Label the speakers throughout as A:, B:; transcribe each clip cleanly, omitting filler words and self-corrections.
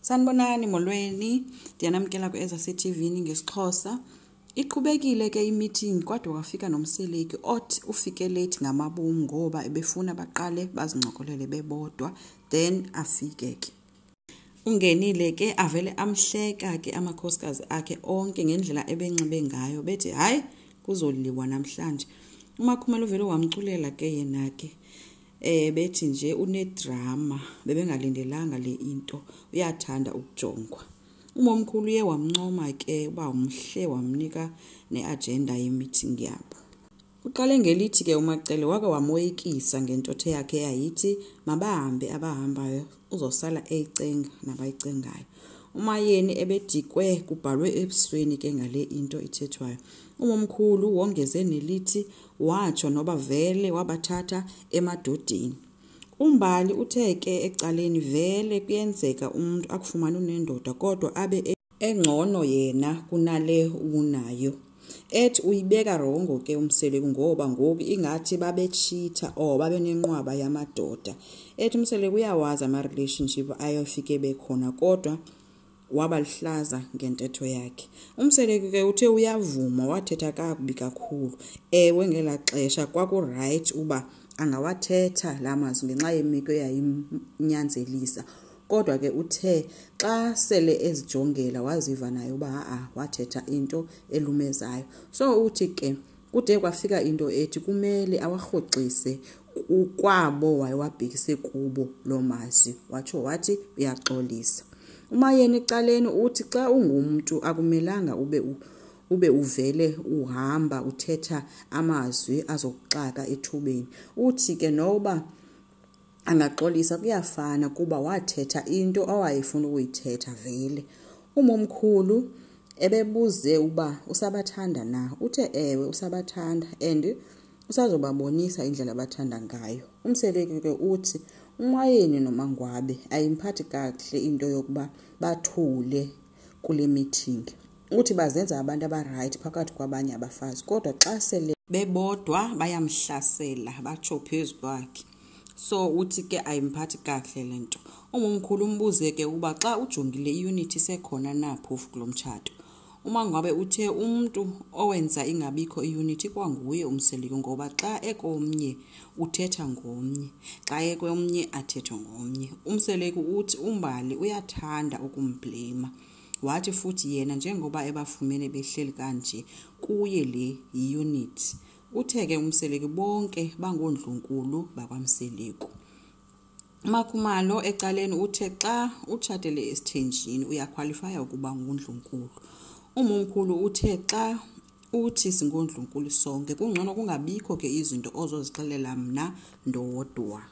A: Sanibonani molweni, ndiyanamkela ku-TV ngesixhosa. Iqhubekile ke i-meeting kodwa wafika nomseleki othi ufike late ngamabomu ngoba ebefuna baqale bazincokolele bebodwa then afike ke. Ungenile ke avele amhleka ke amakhosikazi akhe onke ngendlela ebenxibe ngayo bethi hayi kuzoliwa namhlanje. Umakhumalo uvele wamculela ke yena ke bethi nje unedrama bebengalindelanga le into uyathanda ukujongwa. Umomkhulu uye wamncoma ke uba umhle wamnika neagenda yemeeting yabo. Uqale ngelithi ke uMacele wake wamoyikisa ngentothe yakhe yayithi mabahambe abahambayo uzosala eyicenga nabayicengayo. Umayeni ebedikwe kubhalwe ebusweni ke ngale into ithethwayo. Umomkhulu wongeze nelithi watsho noba vele wabathatha emadodeni. Umbali uthe ke ecaleni vele kuyenzeka umuntu akufumana unendoda kodwa abe engcono yena kunale unayo. Ethi uyibeka rongo ke umseleki ngoba ngoku ingathi babetshitha babenenqwaba yamadoda. Ethi umseleki uyawazi ama-relationship ayofike bekhona kodwa wabalihlaza ngentetho yakhe. Umseleki ke uthe uyavuma wathetha kakubi kakhulu. Ewe ngela xesha kwaku-right uba angawathetha la mazwi ngenxa yemiko yayimnyanzelisa. Kodwa ke uthe xa sele ezijongela waziva naye uba wathetha into elumezayo. So uthi ke kude kwafika into ethi kumele awarhoxise kwabo wayewabhekise kubo lo mazwi. Watsho wathi uyaxolisa. Umayeni ecaleni uthi xa ungumuntu akumelanga ube uvele uhamba uthetha amazwi azokuxaka ethubeni. Uthi ke noba angaxolisa kuyafana kuba wathetha into awayefuna ukuyithetha vele. Umomkhulu ebebuze uba usabathanda na. Uthe ewe usabathanda and usazobabonisa indlela abathanda ngayo. Umseleki ke uthi uMayeni noMangwabe ayimphathi kakuhle into yokuba bathule kule meeting. Uthi bazenza abantu aba-right phakathi kwabanye abafazi kodwa xa sele bebodwa bayamhlasela batsho phezu kwakhe. So uthi ke ayimphathi kakuhle lento. Umomkhulu umbuze ke uba xa ujongile iunity sekhona na phofu kulomtshato. uMangwabe uthe umuntu owenza ingabikho iunity kwanguye umseleki ngoba xa ekomnye uthetha ngomnye, xa ekomnye athetha ngomnye. Umseleki uthi umbali uyathanda ukumblema. Wathi futhi yena njengoba ebafumene behleli kanje kuye le unity. Utheke umseleki bonke bangondlunkulu bakwamseleki. Umakhumalo ecaleni uthe xa utshatele esithenjini uyaqualifya ukuba ngundlunkulu. Umomkhulu uthe xa uthi singondlunkulu sonke kungcono kungabikho ke izinto ozozixelela mna ndodwa.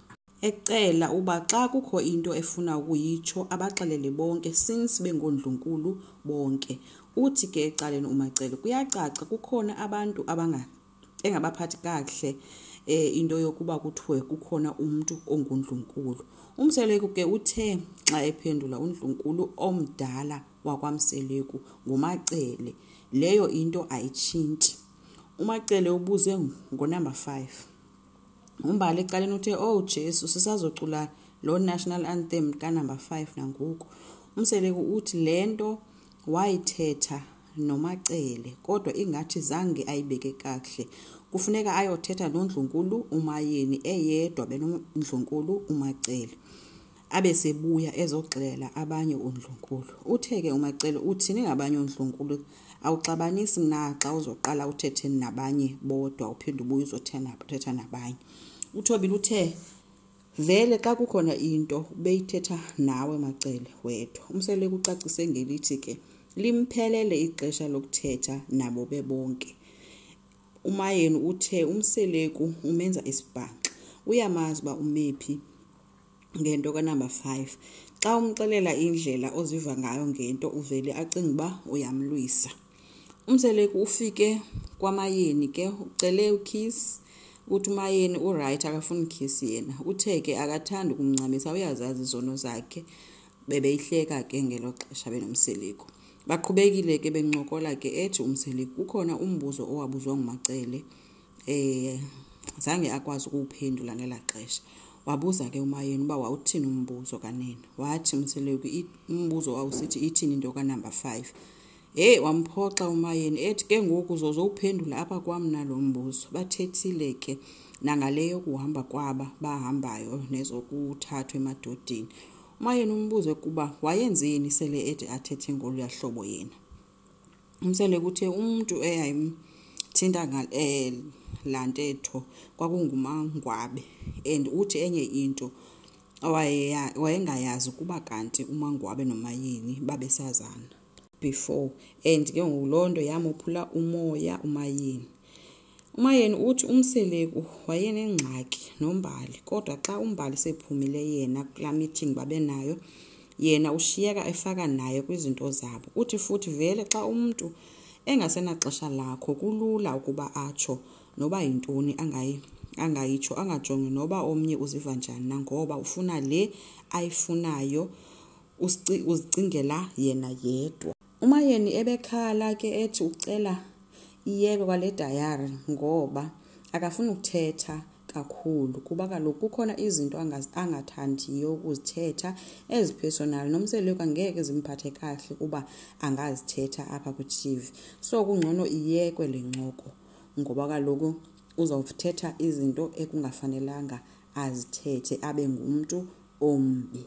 A: Ecela uba xa kukho into efuna ukuyitsho abaxelele bonke since bengondlunkulu bonke. Uthi ke ecaleni uMacele kuyacaca kukhona abantu engabaphathi kakuhle into yokuba kuthiwe kukhona umuntu ongundlunkulu. Umseleki ke uthe xa ephendula undlunkulu omdala wakwamseleki nguMacele. Leyo into ayitshintshi. uMacele ubuze ngonumber 5. Umbali ecaleni uthe Jesu sisazocula lo national anthem kanumber 5 nangoku. Umseleki uthi lento wayithetha noMacele kodwa ingathi zange ayibeke kakuhle. Kufuneka ayothetha nondlunkulu uMayeni eyedwa benondlunkulu uMacele. Abe sebuya ezoxelela abanye ondlunkulu. Utheke uMacele uthini ngabanye ondlunkulu awuxabanisi na xa uzoqala uthethe nabanye bodwa uphinde ubuye uzothetha nabanye. Uthobile uthe vele xa kukhona into beyithetha nawe Macele wedwa. Umseleki ucacise ngelithi ke limphelele ixesha lokuthetha nabo bebonke. Umayeni uthe umseleki umenza isibhaxa. Uyamazi uba umephi ngento kanumber 5. Xa umxelela indlela oziva ngayo ngento uvele acinga uba uyamlwisa. Umseleki ufike kwaMayeni ke ucele ukiss. Uthi uMayeni uright akafuni kiss yena. Utheke akathanda ukumncamisa uyazazi izono zakhe. Bebeyihleka ke ngelo xesha benomseleki. Baqhubekile ke bencokola ke ethi umseleki kukhona umbuzo owabuzwa nguMacele zange akwazi ukuphendula ngela xesha. Wabuza ke uMayeni uba wawuthini umbuzo kanene. Wathi Mseleki umbuzo wawusithi ithini into ka-number 5. Wamphoxa uMayeni ethi ke ngoku uzozowuphendula apha kwam nalo mbuzo. Bathethile ke nangaleyo kuhamba kwaba bahambayo nezokuthathwa emadodeni. uMayeni umbuze kuba wayenzeni sele ede athethe ngoluya hlobo yena. Umseleki uthe umuntu eyayimthinta la ntetho kwakungumangwabe, and uthi enye into wayengayazi kuba kanti umangwabe noMayeni babesazana before, and ke ngoloo nto yamophula umoya uMayeni. uMayeni uthi uMseleki wayenengxaki nombali, kodwa xa umbali sephumile yena kulaa meeting babenayo, yena ushiyeka efaka naye kwizinto zabo. Uthi futhi vele xa umuntu engasenaxesha lakho kulula ukuba atsho noba yintoni angayitsho, angajongi noba omnye uziva njani na, ngoba ufuna le ayifunayo, uzicingela yena yedwa. uMayeni ebekhala ke ethi ucela iyeke kwale diary ngoba akafuna ukuthetha kakhulu, kuba kaloku kukhona izinto angathandiyo ukuzithetha ezipersonal, noMseleki angeke zimphathe kahle kuba angazithetha apha kwi-TV. So kungcono iyekwe le ncoko ngoba kaloku uzawuthetha izinto ekungafanelanga azithethe, abe ngumntu ombi.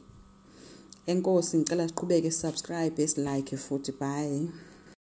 A: Enkosi, ngicela siqhubeke, subscribe, like futhi, bye.